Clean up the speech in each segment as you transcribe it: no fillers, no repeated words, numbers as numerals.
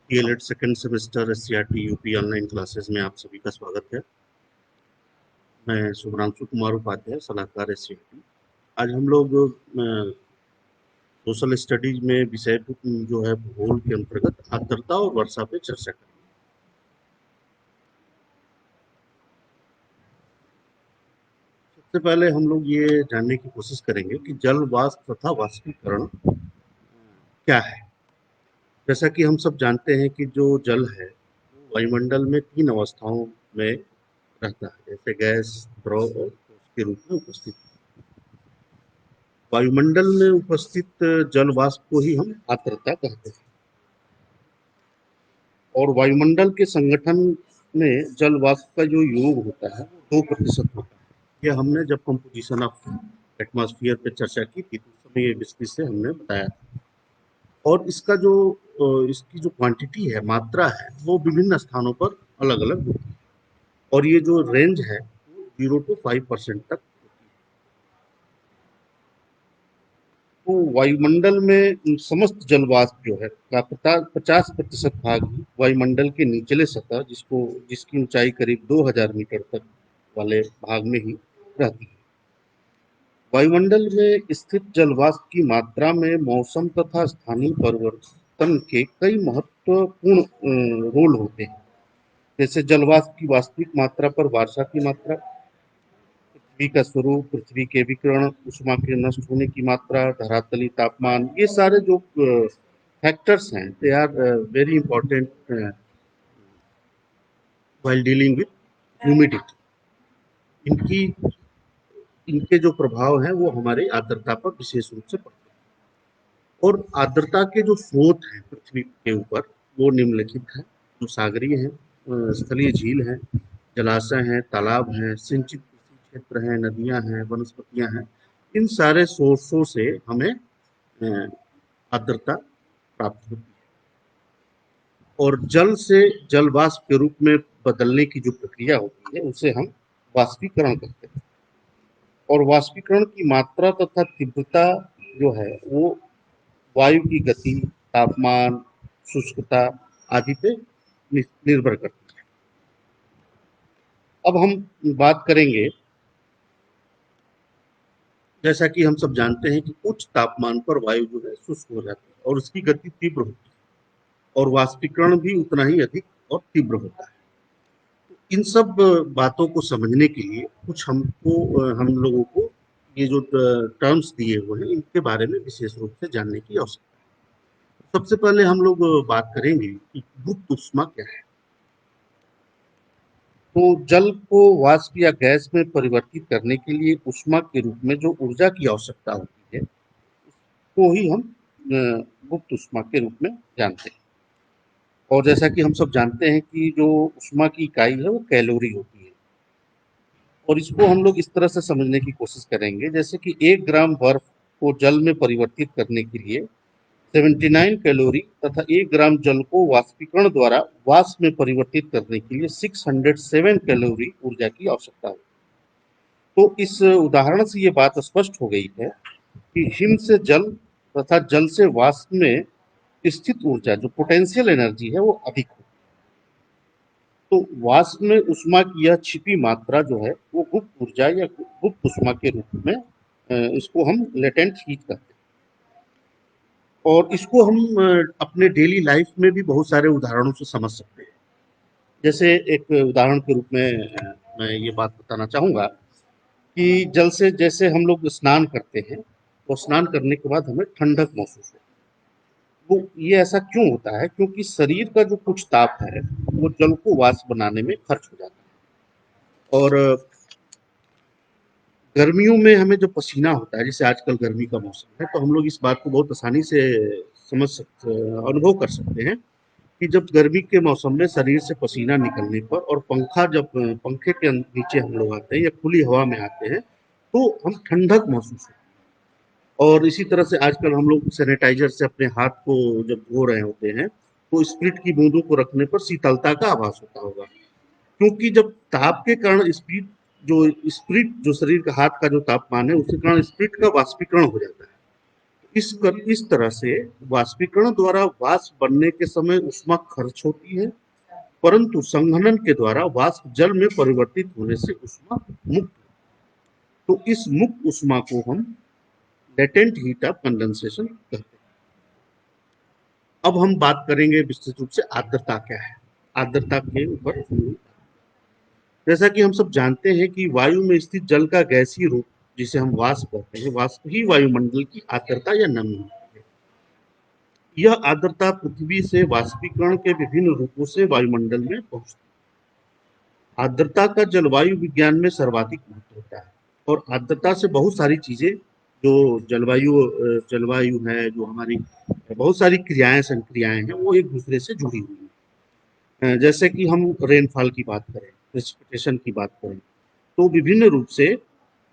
DElEd second semester SCERT UP online classes में आप सभी का स्वागत है। मैं शुभ्रांशु कुमार उपाध्याय, सलाहकार एससीईआरटी। आज हम लोग सोशल स्टडीज में विषय जो है भूगोल के अंतर्गत आर्द्रता और वर्षा पे चर्चा करेंगे। सबसे पहले हम लोग ये जानने की कोशिश करेंगे कि जल वाष्प तथा वाष्पीकरण क्या है। जैसा कि हम सब जानते हैं कि जो जल है वो वायुमंडल में तीन अवस्थाओं में रहता है, जैसे गैस, द्रव और ठोस के रूप में उपस्थित। वायुमंडल में उपस्थित जल वाष्प को ही हम आर्द्रता कहते हैं। और वायुमंडल के संगठन में जल वाष्प का जो योग होता है वो 2% होता है। यह हमने जब कंपोजिशन ऑफ एटमॉस्फेयर पे चर्चा की थी तो उस समय ये विस्तृत से हमने बताया था। और इसका जो इसकी जो क्वांटिटी है, मात्रा है, वो विभिन्न स्थानों पर अलग अलग होती है। और ये जो रेंज है वो 0 to 5% तक। तो वायुमंडल में समस्त जल वाष्प जो है का 50% भाग ही वायुमंडल के निचले सतह, जिसकी ऊंचाई करीब 2000 मीटर तक वाले भाग में ही रहती है। वायुमंडल में स्थित जल वाष्प की मात्रा में मौसम तथा स्थानीय परिवर्तन के कई महत्वपूर्ण रोल होते हैं। जैसे जल वाष्प की वास्तविक मात्रा पर वर्षा की मात्रा, पृथ्वी का स्वरूप, पृथ्वी के विकिरण, उष्मा के नष्ट होने की मात्रा, धरातली तापमान, ये सारे जो फैक्टर्स हैं they are very important while dealing with humidity. इनकी इनके जो प्रभाव हैं वो हमारी आर्द्रता पर विशेष रूप से पड़ते हैं। और आर्द्रता के जो स्रोत हैं पृथ्वी के ऊपर वो निम्नलिखित हैं। जो सागरीय हैं, स्थलीय झील हैं, जलाशय हैं, तालाब हैं, सिंचित कृषि क्षेत्र हैं, नदियां हैं, वनस्पतियां हैं। इन सारे सोर्सों से हमें आर्द्रता प्राप्त होती है। और जल से जल वाष्प के रूप में बदलने की जो प्रक्रिया होती है उसे हम वाष्पीकरण कहते हैं। और वाष्पीकरण की मात्रा तथा तीव्रता जो है वो वायु की गति, तापमान, शुष्कता आदि पे निर्भर करती है। अब हम बात करेंगे, जैसा कि हम सब जानते हैं कि उच्च तापमान पर वायु जो है शुष्क हो जाती है और उसकी गति तीव्र होती है और वाष्पीकरण भी उतना ही अधिक और तीव्र होता है। इन सब बातों को समझने के लिए कुछ हम लोगों को ये जो टर्म्स दिए हुए हैं इनके बारे में विशेष रूप से जानने की आवश्यकता है। सबसे पहले हम लोग बात करेंगे कि गुप्त ऊष्मा क्या है। तो जल को वाष्प या गैस में परिवर्तित करने के लिए ऊष्मा के रूप में जो ऊर्जा की आवश्यकता होती है उसको ही हम गुप्त ऊष्मा के रूप में जानते हैं। और जैसा कि हम सब जानते हैं कि जो ऊष्मा की इकाई है वो कैलोरी होती है। और इसको हम लोग इस तरह से समझने की कोशिश करेंगे, जैसे कि 1 ग्राम बर्फ को जल में परिवर्तित करने के लिए 79 कैलोरी तथा 1 ग्राम जल को वाष्पीकरण द्वारा वाष्प में परिवर्तित करने के लिए 607 कैलोरी ऊर्जा की आवश्यकता होती है। तो इस उदाहरण से ये बात स्पष्ट हो गई है कि हिम से जल तथा जल से वाष्प में स्थित ऊर्जा जो पोटेंशियल एनर्जी है वो अधिक होती है। तो वाष्प में ऊष्मा की यह छिपी मात्रा जो है वो गुप्त ऊर्जा या गुप्त ऊष्मा के रूप में इसको हम लेटेंट हीट कहते हैं। और इसको हम अपने डेली लाइफ में भी बहुत सारे उदाहरणों से समझ सकते हैं। जैसे एक उदाहरण के रूप में मैं ये बात बताना चाहूँगा कि जल से जैसे हम लोग स्नान करते हैं तो स्नान करने के बाद हमें ठंडक महसूस होती है। वो ये ऐसा क्यों होता है? क्योंकि शरीर का जो कुछ ताप है वो जल को वाष्प बनाने में खर्च हो जाता है। और गर्मियों में हमें जो पसीना होता है, जैसे आजकल गर्मी का मौसम है, तो हम लोग इस बात को बहुत आसानी से अनुभव कर सकते हैं कि जब गर्मी के मौसम में शरीर से पसीना निकलने पर और पंखे के नीचे हम लोग आते हैं या खुली हवा में आते हैं तो हम ठंडक महसूस होती है। और इसी तरह से आजकल हम लोग सैनिटाइजर से अपने हाथ को जब धो रहे होते हैं तो स्प्रिट की बूंदों को रखने पर शीतलता का आभास होता होगा, क्योंकि जब ताप के कारण स्प्रिट जो शरीर का हाथ का जो तापमान है उसके कारण स्प्रिट का वाष्पीकरण हो जाता है। इस तरह से वाष्पीकरण द्वारा वाष्प बनने के समय ऊष्मा खर्च होती है, परंतु संघनन के द्वारा वाष्प जल में परिवर्तित होने से ऊष्मा मुक्त। तो इस मुक्त ऊष्मा को हम लेटेंट हीट ऑफ कंडेंसेशन कहते हैं। अब हम बात करेंगे विस्तृत रूप से आर्द्रता क्या है। आर्द्रता के ऊपर जैसा कि हम सब जानते हैं कि वायु में स्थित जल का गैसीय रूप, जिसे हम वाष्प कहते हैं, वाष्प ही वायुमंडल की आर्द्रता या नमी होती है। यह आर्द्रता पृथ्वी से वाष्पीकरण के विभिन्न रूपों से वायुमंडल में पहुंचती है। आर्द्रता का जलवायु विज्ञान में सर्वाधिक महत्व होता है, और आर्द्रता से बहुत सारी चीजें जो जलवायु है, जो हमारी बहुत सारी क्रियाएं संक्रियाएं हैं, वो एक दूसरे से जुड़ी हुई हैं। जैसे कि हम रेनफॉल की बात करें, प्रेसिपिटेशन की बात करें, तो विभिन्न रूप से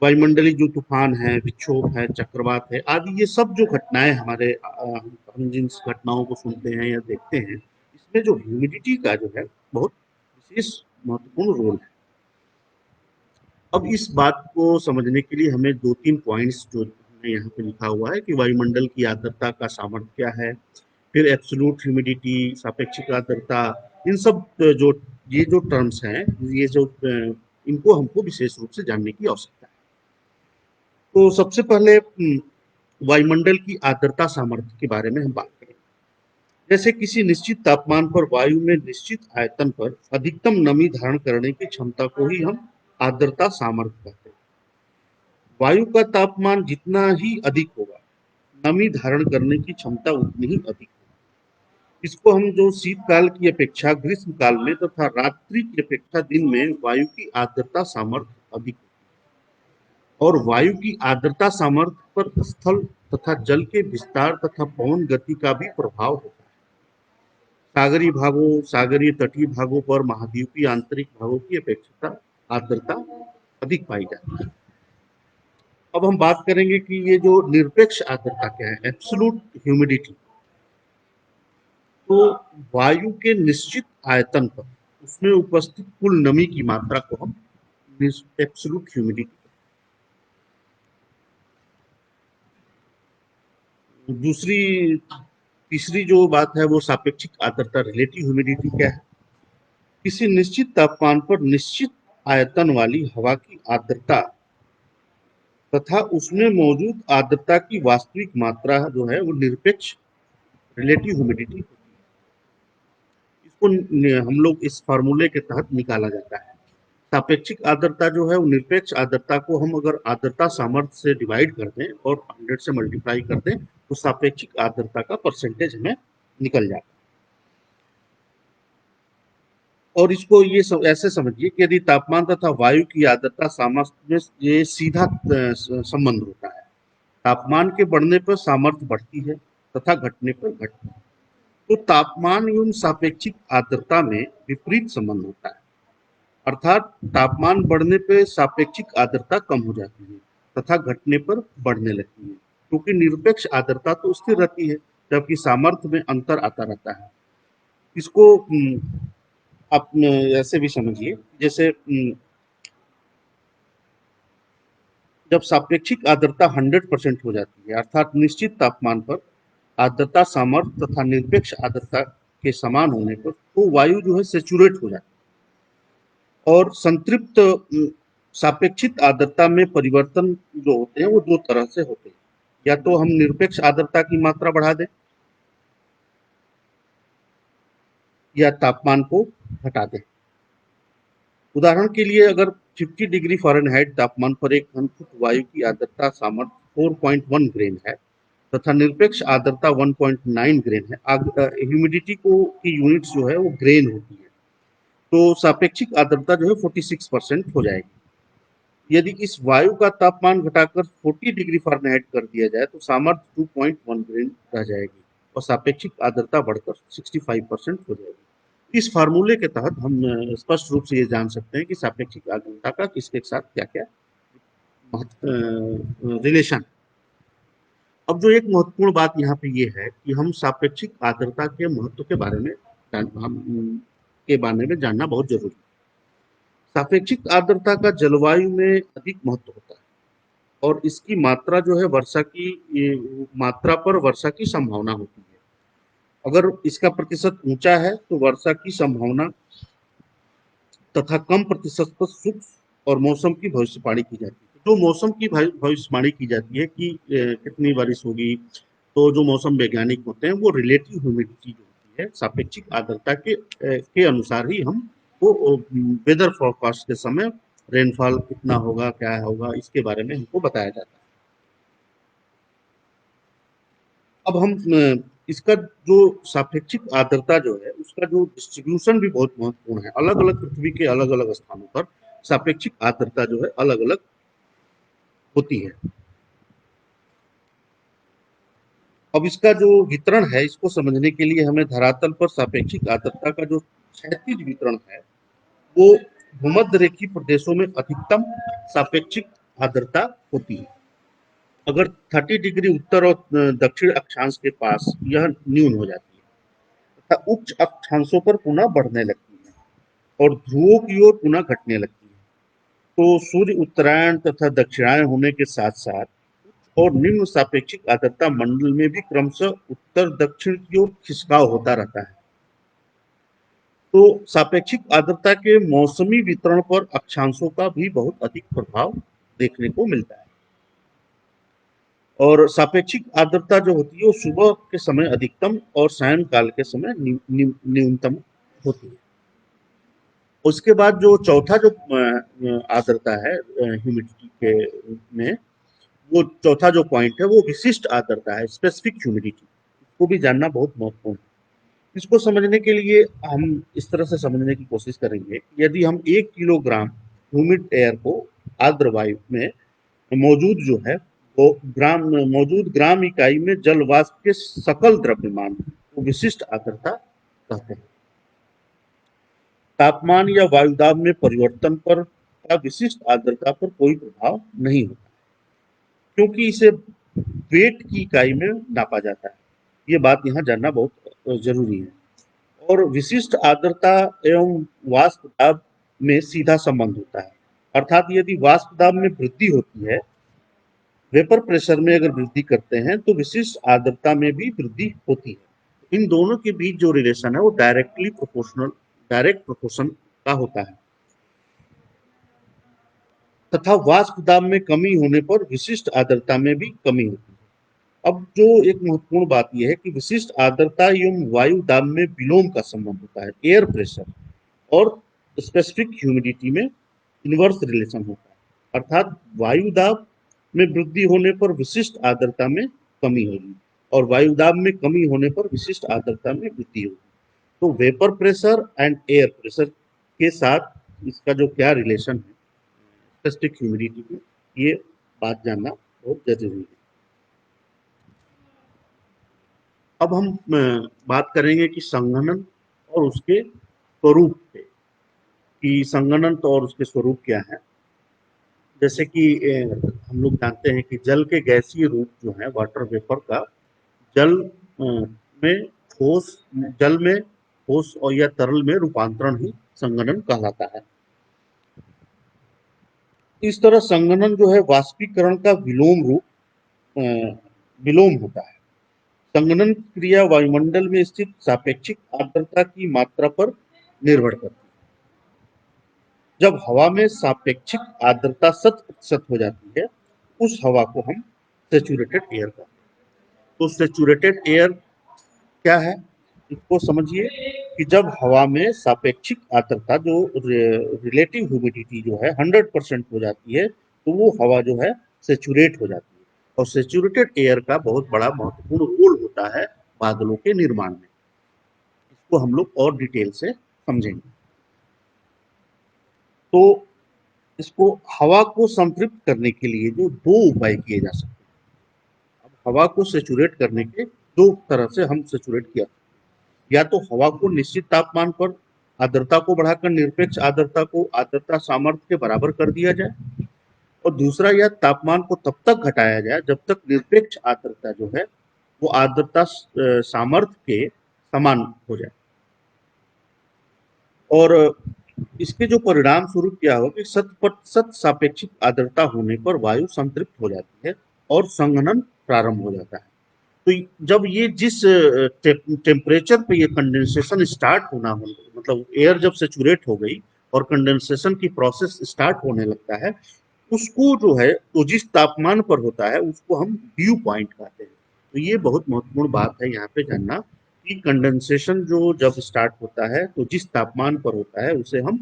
वायुमंडलीय जो तूफान है, विक्षोभ है, चक्रवात है आदि, ये सब जो घटनाएं हमारे हम जिन घटनाओं को सुनते हैं या देखते हैं, इसमें जो ह्यूमिडिटी का जो है बहुत विशेष महत्वपूर्ण रोल है। अब इस बात को समझने के लिए हमें दो तीन पॉइंट्स जो हमने यहाँ पे लिखा हुआ है कि वायुमंडल की आर्द्रता का सामर्थ्य क्या है, फिर एब्सोल्यूट ह्यूमिडिटी, सापेक्षिक आर्द्रता, इन सब ये जो टर्म्स हैं, ये जो इनको हमको विशेष रूप से जानने की आवश्यकता है। तो सबसे पहले वायुमंडल की आर्द्रता सामर्थ्य के बारे में हम बात करें। जैसे किसी निश्चित तापमान पर वायु में निश्चित आयतन पर अधिकतम नमी धारण करने की क्षमता को ही हम आर्द्रता सामर्थ्य कहते हैं। वायु का तापमान जितना ही अधिक होगा, नमी धारण करने की क्षमता उतनी ही अधिक होगी। इसको हम जो शीतकाल की अपेक्षा ग्रीष्म काल में तथा रात्रि की अपेक्षा दिन में वायु की आर्द्रता सामर्थ्य अधिक, और वायु की आर्द्रता सामर्थ्य पर स्थल तथा जल के विस्तार तथा पवन गति का भी प्रभाव होता है। सागरीय भागों, सागरीय तटीय भागों पर महाद्वीपीय आंतरिक भागों की अपेक्षा आर्द्रता अधिक पाई जाती है। अब हम बात करेंगे कि ये जो निरपेक्ष आर्द्रता क्या है, एब्सोल्यूट ह्यूमिडिटी। तो वायु के निश्चित आयतन पर उसमें उपस्थित कुल नमी की मात्रा को हम एब्सोल्यूट ह्यूमिडिटी। तीसरी जो बात है वो सापेक्षिक आर्द्रता, रिलेटिव ह्यूमिडिटी क्या है। किसी निश्चित तापमान पर निश्चित आयतन वाली हवा की आर्द्रता तथा उसमें मौजूद आर्द्रता की वास्तविक मात्रा जो है वो निरपेक्ष, रिलेटिव ह्यूमिडिटी। इसको हम लोग इस फार्मूले के तहत निकाला जाता है। सापेक्षिक आर्द्रता जो है वो निरपेक्ष आर्द्रता को हम अगर आर्द्रता सामर्थ्य से डिवाइड कर दें और 100 से मल्टीप्लाई कर दें, तो सापेक्षिक आर्द्रता का परसेंटेज हमें निकल जाता है। और इसको ये ऐसे समझिए कि यदि तापमान तथा वायु की आर्द्रता सामर्थ्य में ये सीधा संबंध होता है। तापमान के बढ़ने पर सामर्थ्य बढ़ती है तथा घटने पर घटती है। तो तापमान एवं सापेक्षिक आर्द्रता में विपरीत संबंध होता है, अर्थात तापमान बढ़ने पर सापेक्षिक आर्द्रता कम हो जाती है तथा घटने पर बढ़ने लगती है, क्योंकि निरपेक्ष आर्द्रता तो स्थिर रहती है, जबकि सामर्थ्य में अंतर आता रहता है। इसको आप ऐसे भी समझिए, जैसे जब सापेक्षिक आर्द्रता 100% हो जाती है, अर्थात निश्चित तापमान पर आर्द्रता सामर्थ्य तथा निरपेक्ष आर्द्रता के समान होने पर, तो वायु जो है सैचुरेट हो जाती है। और संतृप्त सापेक्षिक आर्द्रता में परिवर्तन जो होते हैं वो दो तरह से होते हैं। या तो हम निरपेक्ष आर्द्रता की मात्रा बढ़ा दें या तापमान को घटा दें। उदाहरण के लिए अगर 50 डिग्री फ़ारेनहाइट तापमान पर एक घन फुट वायु की आर्द्रता सामर्थ्य 4.1 ग्रेन है तथा निरपेक्ष आर्द्रता 1.9 ग्रेन है, ह्यूमिडिटी को की यूनिट्स जो है वो ग्रेन होती है, तो सापेक्षिक आर्द्रता जो है 46% हो जाएगी। यदि इस वायु का तापमान घटाकर 40 डिग्री फ़ारेनहाइट कर दिया जाए तो सामर्थ्य 2.1 ग्रेन रह जाएगी और सापेक्षिक आर्द्रता बढ़कर 65% हो जाएगी। इस फार्मूले के तहत हम स्पष्ट रूप से ये जान सकते हैं कि सापेक्षिक आर्द्रता का किसके साथ क्या क्या रिलेशन। अब जो एक महत्वपूर्ण बात यहाँ पे ये है कि हम सापेक्षिक आर्द्रता के महत्व के बारे में जानना बहुत जरूरी है। सापेक्षिक आर्द्रता का जलवायु में अधिक महत्व होता है। और इसकी मात्रा जो है वर्षा की मात्रा पर वर्षा की संभावना होती है। अगर इसका प्रतिशत ऊंचा है तो वर्षा की संभावना तथा कम प्रतिशत पर शुष्क और मौसम की भविष्यवाणी की जाती है। जो मौसम की भविष्यवाणी की जाती है कि कितनी बारिश होगी, तो जो मौसम वैज्ञानिक होते हैं वो रिलेटिव ह्यूमिडिटी जो होती है, सापेक्षिक आर्द्रता के अनुसार ही हम वो वेदर फोरकास्ट के समय रेनफॉल कितना होगा, क्या होगा, इसके बारे में हमको बताया जाता है। अब हम इसका जो सापेक्षिक आर्द्रता जो है उसका जो डिस्ट्रीब्यूशन भी बहुत महत्वपूर्ण है। अलग अलग पृथ्वी के अलग अलग स्थानों पर सापेक्षिक आर्द्रता जो है अलग अलग होती है। अब इसका जो वितरण है इसको समझने के लिए हमें धरातल पर सापेक्षिक आर्द्रता का जो क्षैतिज वितरण है वो भूमध्य रेखीय प्रदेशों में अधिकतम सापेक्षिक आर्द्रता होती है। अगर 30 डिग्री उत्तर और दक्षिण अक्षांश के पास यह न्यून हो जाती है तथा उच्च अक्षांशों पर पुनः बढ़ने लगती है और ध्रुवों की ओर पुनः घटने लगती है। तो सूर्य उत्तरायण तथा दक्षिणायन होने के साथ साथ और निम्न सापेक्षिक आर्द्रता मंडल में भी क्रमशः उत्तर दक्षिण की ओर खिसकाव होता रहता है। तो सापेक्षिक आर्द्रता के मौसमी वितरण पर अक्षांशों का भी बहुत अधिक प्रभाव देखने को मिलता है। और सापेक्षिक आर्द्रता जो होती है वो सुबह के समय अधिकतम और सायंकाल के समय न्यूनतम होती है। उसके बाद जो चौथा जो आर्द्रता है ह्यूमिडिटी के में, वो चौथा जो पॉइंट है वो विशिष्ट आर्द्रता है, स्पेसिफिक ह्यूमिडिटी। इसको भी जानना बहुत महत्वपूर्ण है। इसको समझने के लिए हम इस तरह से समझने की कोशिश करेंगे कि यदि हम 1 किलोग्राम ह्यूमिड एयर को आर्द्र वायु में मौजूद जो है वो ग्राम इकाई में जल वाष्प के सकल द्रव्यमान को विशिष्ट आर्द्रता कहते हैं। तापमान या वायुदाब में परिवर्तन पर का विशिष्ट आर्द्रता पर कोई प्रभाव नहीं होता क्योंकि इसे वेट की इकाई में नापा जाता है। ये बात यहाँ जानना बहुत जरूरी है। और विशिष्ट आर्द्रता एवं वाष्प दाब में सीधा संबंध होता है। अर्थात यदि वाष्प दाब में वृद्धि होती है, वेपर प्रेशर में अगर वृद्धि करते हैं तो विशिष्ट आर्द्रता में भी वृद्धि होती है। इन दोनों के बीच जो रिलेशन है वो डायरेक्ट प्रोपोर्शन का होता है तथा वाष्प दाब में कमी होने पर विशिष्ट आर्द्रता में भी कमी होती है। अब जो एक महत्वपूर्ण बात यह है कि विशिष्ट आर्द्रता एवं वायु दाब में विलोम का संबंध होता है। एयर प्रेशर और स्पेसिफिक ह्यूमिडिटी में इनवर्स रिलेशन होता है। अर्थात वायु दाब में वृद्धि होने पर विशिष्ट आर्द्रता में कमी होगी और वायु दाब में कमी होने पर विशिष्ट आर्द्रता में वृद्धि होगी। तो vapour pressure and air pressure के साथ इसका जो क्या रिलेशन है स्पेसिफिक ह्यूमिडिटी में, ये बात जानना बहुत जरूरी है। अब हम बात करेंगे कि संघनन और उसके स्वरूप पे, कि संघनन तो और उसके स्वरूप क्या है। जैसे कि हम लोग जानते हैं कि जल के गैसीय रूप जो है वाटर वेपर का जल में ठोस जल में ठोस और या तरल में रूपांतरण ही संघनन कहलाता है। इस तरह संघनन जो है वाष्पीकरण का विलोम होता है। संघनन क्रिया वायुमंडल में स्थित सापेक्षिक आर्द्रता की मात्रा पर निर्भर करती है। जब हवा में सापेक्षिक आर्द्रता 100% हो जाती है उस हवा को हम सेचुरेटेड एयर कहते हैं। तो सेचुरेटेड एयर क्या है, इसको समझिए कि जब हवा में सापेक्षिक आर्द्रता जो रिलेटिव ह्यूमिडिटी जो है 100% हो जाती है तो वो हवा जो है सेचुरेट हो जाती है। और सेचुरेटेड एयर का बहुत बड़ा महत्वपूर्ण रोल होता है बादलों के निर्माण में। इसको हम लोग और डिटेल से समझेंगे। तो इसको हवा को संतृप्त करने के लिए जो दो उपाय किए जा सकते हैं। अब हवा को सेचुरेट करने के दो तरह से हम सेचुरेट किया, या तो हवा को निश्चित तापमान पर आर्द्रता को बढ़ाकर निरपेक्ष आर्द्रता को आर्द्रता सामर्थ्य के बराबर कर दिया जाए, और दूसरा यह तापमान को तब तक घटाया जाए जब तक निरपेक्ष आर्द्रता जो है वो आर्द्रता सामर्थ्य के समान हो जाए। और इसके जो परिणाम स्वरूप क्या होगा कि 100% सापेक्षिक आर्द्रता होने पर वायु संतृप्त हो जाती है और संघनन प्रारंभ हो जाता है। तो जब ये जिस टेम्परेचर पे ये कंडेंसेशन स्टार्ट होना हो, मतलब एयर जब सेचुरेट हो गई और कंडेंसेशन की प्रोसेस स्टार्ट होने लगता है, उसको जो है तो जिस तापमान पर होता है उसको हम ड्यू पॉइंट कहते हैं। तो ये बहुत महत्वपूर्ण बात है यहाँ पे जानना कि कंडेंसेशन जो जब स्टार्ट होता है तो जिस तापमान पर होता है उसे हम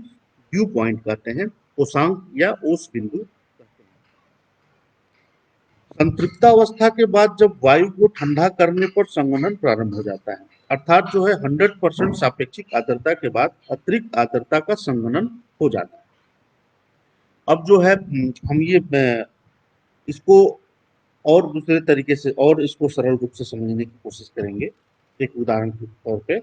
ड्यू पॉइंट कहते हैं, ओसांक या ओस बिंदु कहते हैं। संतृप्तावस्था के बाद जब वायु को ठंडा करने पर संघनन प्रारंभ हो जाता है, अर्थात जो है 100% सापेक्षिक आर्द्रता के बाद अतिरिक्त आर्द्रता का संघनन हो जाता है। अब जो है हम ये इसको और दूसरे तरीके से और इसको सरल रूप से समझने की कोशिश करेंगे एक उदाहरण के तौर पे।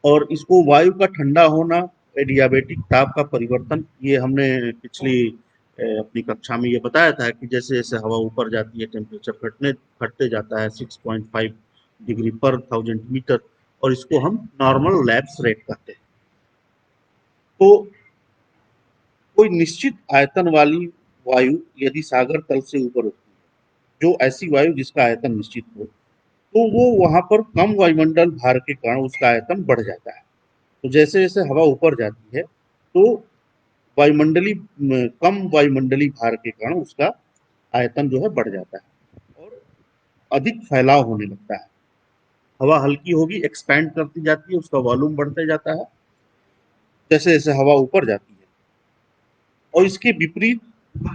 और इसको वायु का ठंडा होना, एडियाबेटिक ताप का परिवर्तन, ये हमने पिछली अपनी कक्षा में ये बताया था कि जैसे जैसे हवा ऊपर जाती है टेम्परेचर घटते जाता है 6.5 डिग्री पर 1000 मीटर, और इसको हम नॉर्मल लैप्स रेट कहते हैं। तो कोई निश्चित आयतन वाली वायु यदि सागर तल से ऊपर उठती है, जो ऐसी वायु जिसका आयतन निश्चित हो, तो वो वहां पर कम वायुमंडल भार के कारण उसका आयतन बढ़ जाता है। तो जैसे जैसे हवा ऊपर जाती है तो वायुमंडली कम वायुमंडली भार के कारण उसका आयतन जो है बढ़ जाता है और अधिक फैलाव होने लगता है। हवा हल्की होगी, एक्सपैंड करती जाती है, उसका वॉल्यूम बढ़ते जाता है जैसे जैसे हवा ऊपर जाती है। और इसके विपरीत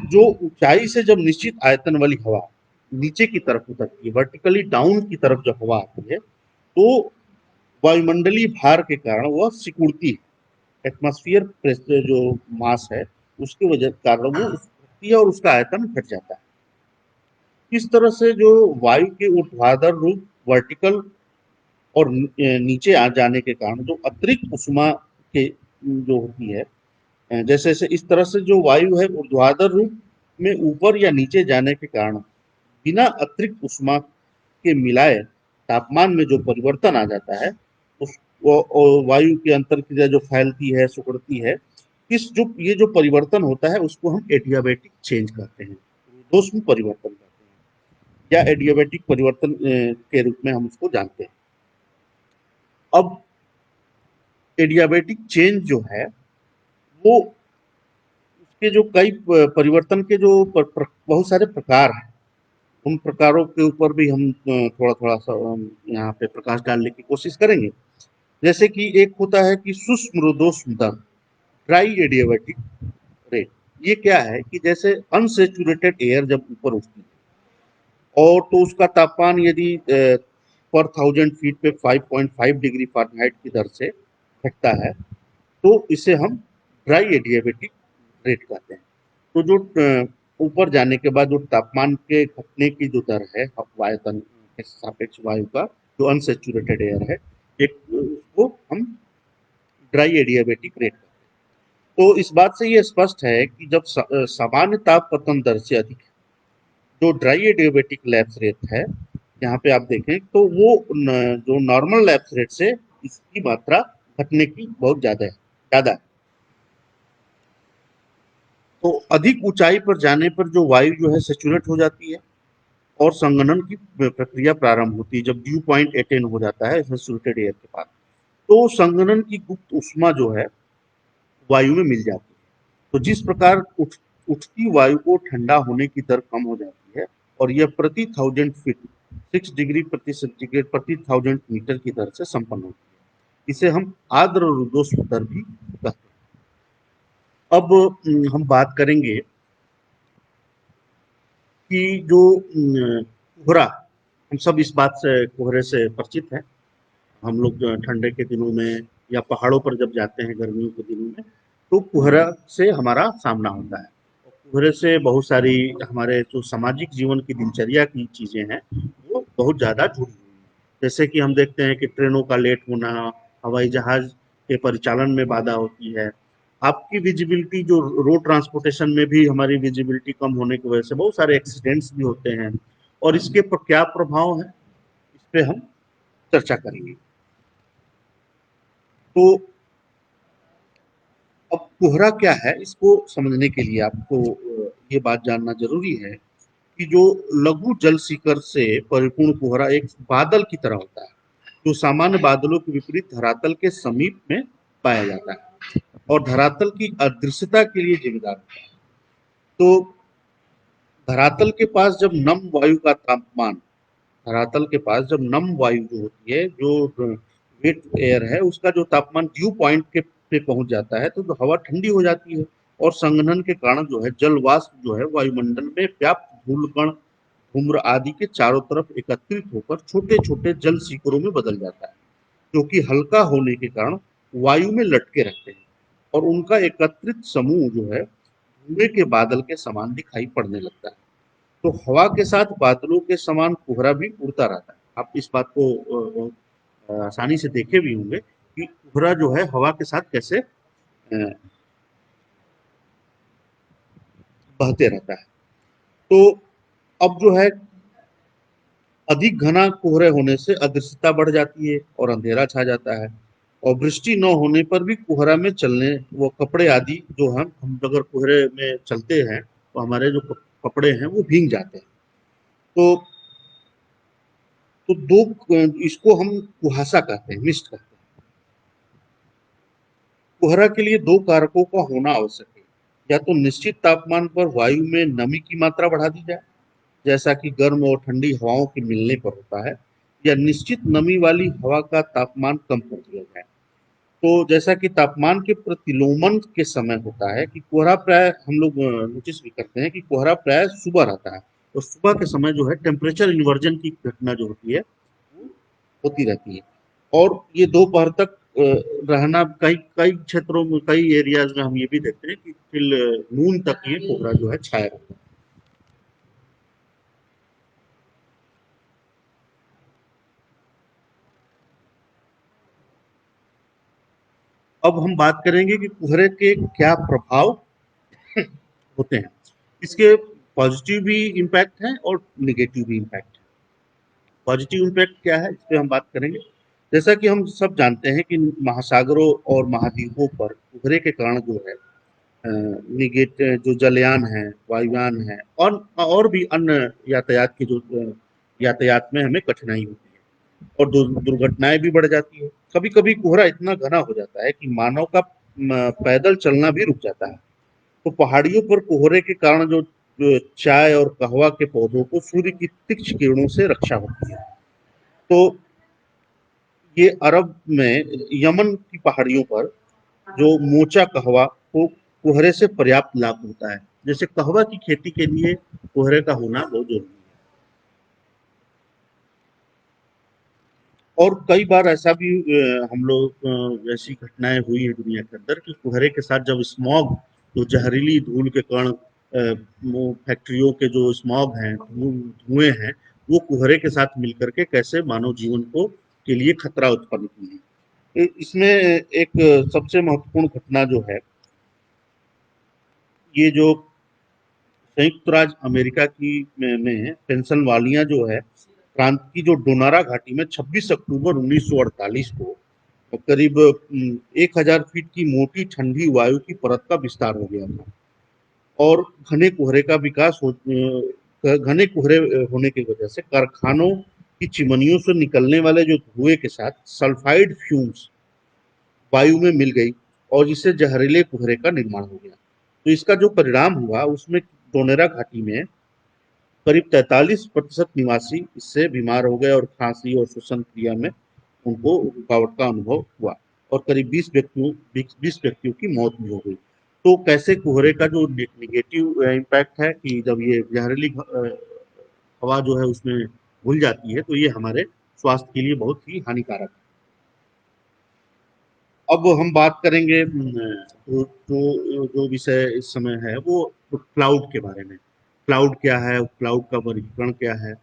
जो ऊंचाई से जब निश्चित आयतन वाली हवा नीचे की तरफ उतरती है, वर्टिकली डाउन की तरफ जब हवा आती है, तो वायुमंडलीय भार के कारण वह सिकुड़ती है। एटमॉस्फेयर प्रेशर जो मास है उसकी वजह के कारण वो उठती है और उसका आयतन घट जाता है। इस तरह से जो वायु के ऊर्ध्वाधर रूप वर्टिकल और नीचे आ जाने के कारण जो अतिरिक्त उष्मा के जो होती है, जैसे जैसे इस तरह से जो वायु है ऊर्ध्वाधर रूप में ऊपर या नीचे जाने के कारण बिना अतिरिक्त उष्मा के मिलाए तापमान में जो परिवर्तन आ जाता है, उस वायु के अंतर क्रिया जो फैलती है, सिकुड़ती है, इस जो ये जो परिवर्तन होता है उसको हम एडियाबेटिक चेंज कहते हैं, ऊष्म परिवर्तन कहते हैं, या एडियाबेटिक परिवर्तन के रूप में हम उसको जानते हैं। अब एडियाबेटिक चेंज जो है वो उसके जो कई परिवर्तन के जो बहुत सारे प्रकार हैं, उन प्रकारों के ऊपर भी हम थोड़ा थोड़ा सा यहाँ पे प्रकाश डालने की कोशिश करेंगे। जैसे कि एक होता है कि शुष्क मृदोष्म दर, ड्राई एडियाबेटिक रेट। ये क्या है कि जैसे अनसेचुरेटेड एयर जब ऊपर उठती है और तो उसका तापमान यदि पर 1000 फीट पे 5.5 डिग्री फ़ारेनहाइट की दर से घटता है, तो इसे हम ड्राई एडियाबेटिक रेट कहते हैं। तो जो ऊपर जाने के बाद जो तापमान के घटने की जो दर है वायुतन के सापेक्ष वायु का, जो अनसेचुरेटेड एयर है, एक उसको हम ड्राई एडियाबेटिक रेट कहते हैं। तो इस बात से ये स्पष्ट है कि जब सामान्य ताप पतन दर से अधिक है, जो ड्राई एडियाबेटिक लैप्स रेट है, यहाँ पे आप देखें तो वो जो नॉर्मल लैप्स रेट से इसकी मात्रा घटने की बहुत ज्यादा है। तो अधिक ऊंचाई पर जाने पर जो वायु जो है सेचुरेट हो जाती है और संघनन की प्रक्रिया प्रारंभ होती है। जब ड्यू पॉइंट अटेन हो जाता है सेचुरेटेड एयर के पास, तो संघनन की गुप्त उष्मा जो है वायु में मिल जाती है। तो जिस प्रकार उठती वायु को ठंडा होने की दर कम हो जाती है और यह प्रति 1000 फीट 6 डिग्री प्रति सेंटीग्रेड प्रति 1000 मीटर की दर से संपन्न होती है। इसे हम आर्द्र रुद्धोष्म दर भी कहते हैं। अब हम बात करेंगे कि जो कोहरा, हम सब इस बात से कोहरे से परिचित हैं। हम लोग ठंडे के दिनों में या पहाड़ों पर जब जाते हैं गर्मियों के दिनों में, तो कोहरा से हमारा सामना होता है। कोहरे से बहुत सारी हमारे जो सामाजिक जीवन की दिनचर्या की चीजें हैं वो बहुत ज्यादा जुड़ी हुई हैं। जैसे कि हम देखते हैं कि ट्रेनों का लेट होना, हवाई जहाज के परिचालन में बाधा होती है, आपकी विजिबिलिटी जो रोड ट्रांसपोर्टेशन में भी हमारी विजिबिलिटी कम होने की वजह से बहुत सारे एक्सीडेंट्स भी होते हैं। और इसके पर क्या प्रभाव है इस पे हम चर्चा करेंगे। तो कोहरा क्या है, इसको समझने के लिए आपको ये बात जानना जरूरी है कि जो लघु जल शिखर से परिपूर्ण कोहरा एक बादल की तरह होता है, जो सामान्य बादलों के विपरीत धरातल के समीप में पाया जाता है और धरातल की अदृश्यता के लिए जिम्मेदार होता है। तो धरातल के पास जब नम वायु का तापमान, धरातल के पास जब नम वायु जो होती है, जो वेट एयर है, उसका जो तापमान ड्यू पॉइंट के पे पहुंच जाता है, तो हवा ठंडी हो जाती है और संघनन के कारण जो है जल वाष्प जो है वायुमंडल में व्याप्त धूल कण, धूम्र आदि के चारों तरफ एकत्रित होकर छोटे छोटे जल शिखरों में बदल जाता है, जो कि हल्का होने के कारण वायु में लटके रहते हैं और उनका एकत्रित समूह जो है धुएं के बादल के समान दिखाई पड़ने लगता है। तो हवा के साथ बादलों के समान कोहरा भी उड़ता रहता है। आप इस बात को आसानी से देखे भी होंगे कि कोहरा जो है हवा के साथ कैसे बहते रहता है। तो अब जो है अधिक घना कोहरे होने से अदृश्यता बढ़ जाती है और अंधेरा छा जाता है और वृष्टि न होने पर भी कोहरा में चलने वो कपड़े आदि जो हम अगर कोहरे में चलते हैं तो हमारे जो कपड़े हैं वो भीग जाते हैं। तो दो इसको हम कुहासा कहते हैं, मिस्ट कहते हैं। कोहरा के लिए दो कारकों का होना आवश्यक है। या तो निश्चित तापमान पर वायु में नमी की मात्रा बढ़ा दी जाए, जैसा कि गर्म और ठंडी हवाओं के मिलने पर होता है, या निश्चित नमी वाली हवा का तापमान कम कर दिया जाए। तो जैसा कि तापमान के प्रतिलोमन के समय होता है कि कोहरा प्राय हम लोग नोटिस भी करते हैं कि कोहरा प्राय सुबह रहता है और सुबह के समय जो है टेम्परेचर इन्वर्जन की घटना जो होती है वो होती रहती है और ये दोपहर तक रहना, कई कई क्षेत्रों में, कई एरियाज में हम ये भी देखते हैं कि फिर नून तक ये कोहरा जो है छाया रहता है। अब हम बात करेंगे कि कोहरे के क्या प्रभाव होते हैं। इसके पॉजिटिव भी इम्पैक्ट है और निगेटिव भी इम्पैक्ट है। पॉजिटिव इम्पैक्ट क्या है, इस पे हम बात करेंगे। जैसा कि हम सब जानते हैं कि महासागरों और महाद्वीपों पर कोहरे के कारण जो है निगेट जो जलयान है, वायुयान है और भी अन्य यातायात की जो यातायात में हमें कठिनाई होती है और दुर्घटनाएं भी बढ़ जाती है। कभी कभी कोहरा इतना घना हो जाता है कि मानव का पैदल चलना भी रुक जाता है। तो पहाड़ियों पर कोहरे के कारण जो चाय और कहवा के पौधों को सूर्य की तीक्ष्ण किरणों से रक्षा होती है। तो ये अरब में यमन की पहाड़ियों पर जो मोचा कहवा को कोहरे से पर्याप्त लाभ होता है। जैसे कहवा की खेती के लिए कोहरे का होना बहुत जरूरी है। और कई बार ऐसा भी हम लोग ऐसी घटनाएं हुई है दुनिया के अंदर कि कोहरे के साथ जब स्मॉग, जो जहरीली धूल के कण, फैक्ट्रियों के जो स्मॉग हैं, धुएं हैं, वो कोहरे के साथ मिलकर के कैसे मानव जीवन को के लिए खतरा उत्पन्न की है। इसमें एक सबसे महत्वपूर्ण घटना जो है, ये जो संयुक्त राज्य अमेरिका की में पेंसिल्वानिया जो है प्रांत की जो डोनारा घाटी में 26 अक्टूबर 1948 को करीब 1000 फीट की मोटी ठंडी वायु की परत का विस्तार हो गया था और घने कोहरे होने की वजह से कारखानों की चिमनियों से निकलने वाले जो धुएं के साथ सल्फाइड फ्यूम्स वायु में मिल गई और जिससे जहरीले कोहरे का निर्माण हो गया। तो इसका जो परिणाम हुआ उसमें डोनेरा घाटी में करीब 43% निवासी इससे बीमार हो गए और खांसी और श्वसन क्रिया में उनको रुकावट का अनुभव हुआ और करीब 20 व्यक्तियों की मौत भी हो गई। तो कैसे कोहरे का जो निगेटिव इम्पैक्ट है कि जब ये जहरीली हवा जो है उसमें घुल जाती है तो ये हमारे स्वास्थ्य के लिए बहुत ही हानिकारक है। अब हम बात करेंगे जो विषय इस समय है वो क्लाउड के बारे में। क्लाउड क्या है, क्लाउड का वर्गीकरण क्या है।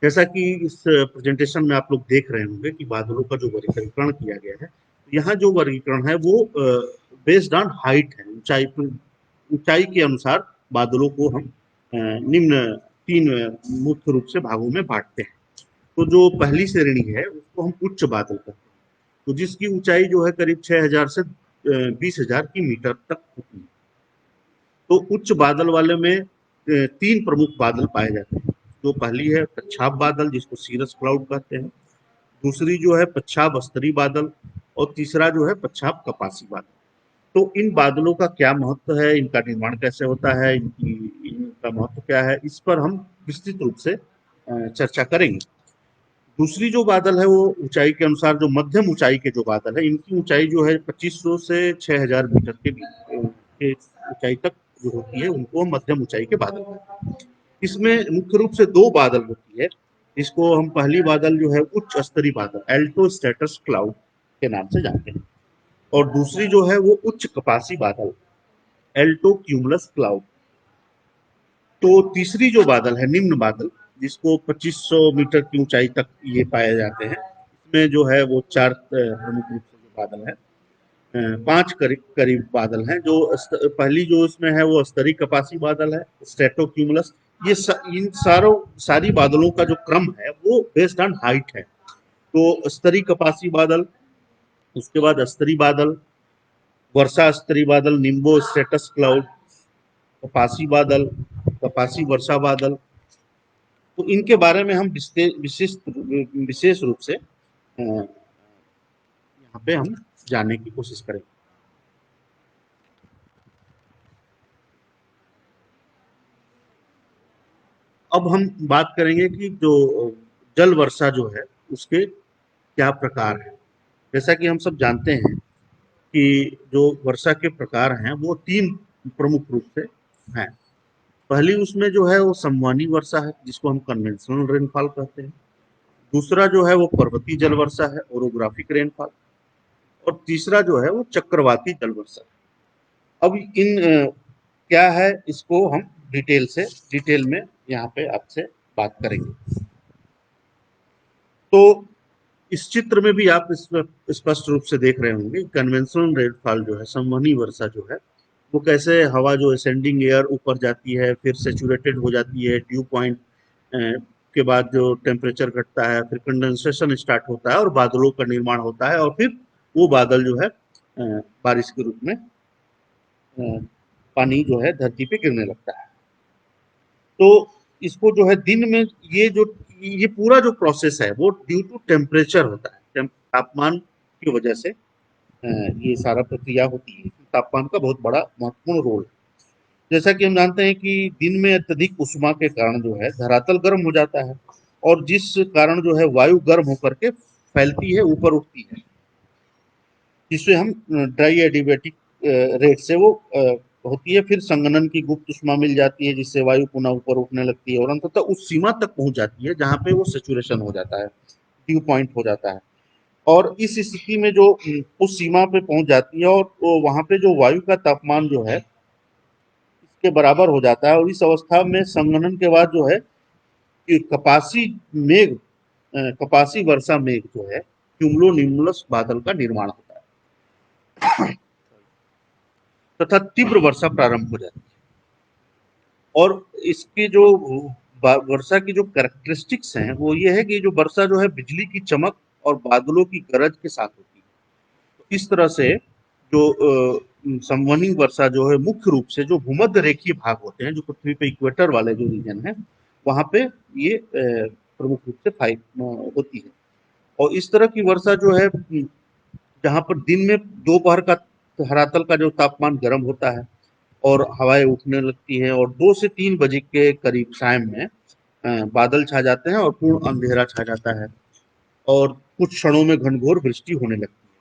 जैसा कि इस प्रेजेंटेशन में आप लोग देख रहे होंगे कि बादलों का जो वर्गीकरण किया गया है, यहाँ जो वर्गीकरण है वो बेस्ड ऑन हाइट है, ऊंचाई के अनुसार बादलों को हम निम्न तीन मुख्य रूप से भागों में बांटते हैं। तो जो पहली श्रेणी है उसको हम उच्च बादल कहते हैं। तो जिसकी ऊंचाई जो है करीब 6000 से 20,000 की मीटर तक होती है। तो उच्च बादल वाले में 3 प्रमुख बादल पाए जाते हैं। जो पहली है पच्छाब बादल, जिसको सीरस क्लाउड कहते हैं। दूसरी जो है पच्छाब स्तरी बादल, और तीसरा जो है पच्छाब कपासी बादल। तो इन बादलों का क्या महत्व है, इनका निर्माण कैसे होता है, इनका महत्व क्या है, इस पर हम विस्तृत रूप से चर्चा करेंगे। दूसरी जो बादल है वो ऊंचाई के अनुसार, जो मध्यम ऊंचाई के जो बादल है, इनकी ऊंचाई जो है 2500 से 6000 मीटर के बीच के ऊंचाई तक जो होती है, उनको मध्यम ऊंचाई के बादल कहते हैं। इसमें मुख्य रूप से दो बादल होती है। इसको हम पहली बादल जो है उच्च स्तरीय बादल, एल्टो स्टेटस क्लाउड के नाम से जानते हैं, और दूसरी जो है वो उच्च कपासी बादल, एल्टो क्यूमुलस क्लाउड। तो तीसरी जो बादल है निम्न बादल, जिसको 2500 मीटर की ऊंचाई तक ये पाए जाते हैं, इसमें जो है वो चार प्रमुख रूप से जो बादल है, पांच करीब करीब बादल हैं। जो पहली जो इसमें है वो स्तरीय कपासी बादल है, स्ट्रेटोक्यूमुलस। इन सारी बादलों का जो क्रम है वो बेस्ड ऑन हाइट है। तो स्तरीय कपासी बादल, उसके बाद स्तरीय बादल, वर्षा स्तरीय बादल, निम्बो स्टेटस क्लाउड, कपासी बादल, कपासी वर्षा बादल। तो इनके बारे में हम विशेष रूप से यहाँ पे हम जानने की कोशिश करेंगे। अब हम बात करेंगे कि जो जल वर्षा जो है उसके क्या प्रकार हैं। जैसा कि हम सब जानते हैं कि जो वर्षा के प्रकार हैं वो तीन प्रमुख रूप से हैं। पहली उसमें जो है वो संवहनी वर्षा है, जिसको हम कन्वेंशनल रेनफॉल कहते हैं। दूसरा जो है वो पर्वतीय जल वर्षा है, ओरोग्राफिक रेनफॉल। और तीसरा जो है वो चक्रवाती जल वर्षा है। अब इन क्या है, इसको हम डिटेल में यहाँ पे आपसे बात करेंगे। तो इस चित्र में भी आप स्पष्ट रूप से देख रहे होंगे, कन्वेंशनल रेनफॉल जो है, संवहनी वर्षा जो है, वो कैसे हवा जो असेंडिंग एयर ऊपर जाती है, फिर सेचुरेटेड हो जाती है, ड्यू पॉइंट के बाद जो टेम्परेचर घटता है, फिर कंडेंसेशन स्टार्ट होता है और बादलों का निर्माण होता है, और फिर वो बादल जो है बारिश के रूप में पानी जो है धरती पे गिरने लगता है। तो इसको जो है दिन में, ये पूरा जो प्रोसेस है वो ड्यू टू टेम्परेचर होता है, तापमान की वजह से ये सारा प्रक्रिया होती है। तापमान का बहुत बड़ा महत्वपूर्ण रोल है। जैसा कि हम जानते हैं कि दिन में अत्यधिक उष्मा के कारण जो है धरातल गर्म हो जाता है, और जिस कारण जो है वायु गर्म होकर के फैलती है, ऊपर उठती है, जिससे हम ड्राई एडियाबैटिक रेट से वो होती है। फिर संघनन की गुप्त उष्मा मिल जाती है, जिससे वायु पुनः ऊपर उठने लगती है, और अंततः उस सीमा तक पहुंच जाती है जहां पे वो सेचुरेशन हो जाता है, ड्यू पॉइंट हो जाता है। और इस स्थिति में जो उस सीमा पे पहुंच जाती है, और तो वहां पे जो वायु का तापमान जो है इसके बराबर हो जाता है, और इस अवस्था में संघनन के बाद जो है कि कपासी वर्षा मेघ जो है, क्यूमुलो निम्बुलस बादल का निर्माण होता है, तथा तीव्र वर्षा प्रारंभ हो जाती है। और इसकी जो वर्षा की जो कैरेक्टरिस्टिक्स हैं वो ये है कि जो वर्षा जो है बिजली की चमक और बादलों की गरज के साथ होती है। तो इस तरह से जो संवहनी वर्षा जो है मुख्य रूप से जो भूमध्य रेखीय भाग होते हैं, जो पृथ्वी पे इक्वेटर वाले जो रीजन है, वहां पे ये प्रमुख रूप से होती है। और इस तरह की वर्षा जो है जहां पर दिन में दोपहर का धरातल का जो तापमान गर्म होता है और हवाएं उठने लगती हैं, और 2 से 3 बजे के करीब शाम में बादल छा जाते हैं और पूर्ण अंधेरा छा जाता है, और कुछ क्षणों में घनघोर वृष्टि होने लगती है।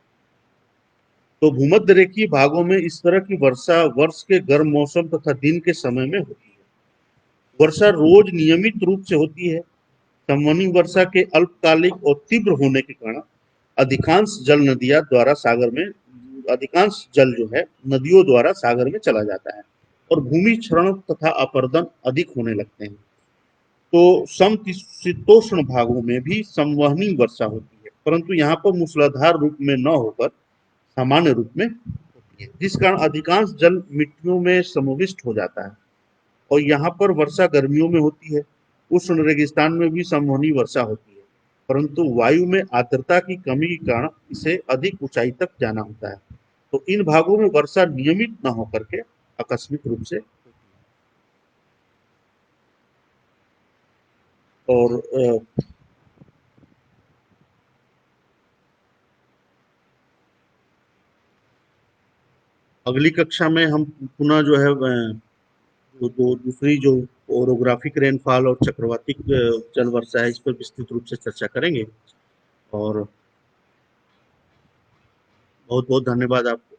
तो भूमध्य रेखीय भागों में इस तरह की वर्षा वर्ष के गर्म मौसम तथा दिन के समय में होती है। वर्षा रोज नियमित रूप से होती है। संवहनी वर्षा के अल्पकालिक और तीव्र होने के कारण अधिकांश जल नदियां द्वारा सागर में अधिकांश जल जो है नदियों द्वारा सागर में चला जाता है, और भूमि क्षरण तथा अपरदन अधिक होने लगते हैं। तो समशीतोष्ण भागों में भी संवहनी वर्षा होती है, परंतु यहाँ पर मूसलाधार रूप में न होकर सामान्य रूप में होती है, जिस कारण अधिकांश जल मिट्टियों में समाविष्ट हो जाता है। और यहाँ पर वर्षा गर्मियों में होती है। उष्ण रेगिस्तान में भी संवहनी वर्षा होती है, परंतु वायु में आर्द्रता की कमी के कारण इसे अधिक ऊंचाई तक जाना होता है। तो इन भागों में वर्षा नियमित न होकर के आकस्मिक रूप से होती है। और अगली कक्षा में हम पुनः जो है दूसरी जो ओरोग्राफिक रेनफॉल और चक्रवाती जल वर्षा है, इस पर विस्तृत रूप से चर्चा करेंगे। और बहुत बहुत धन्यवाद आपको।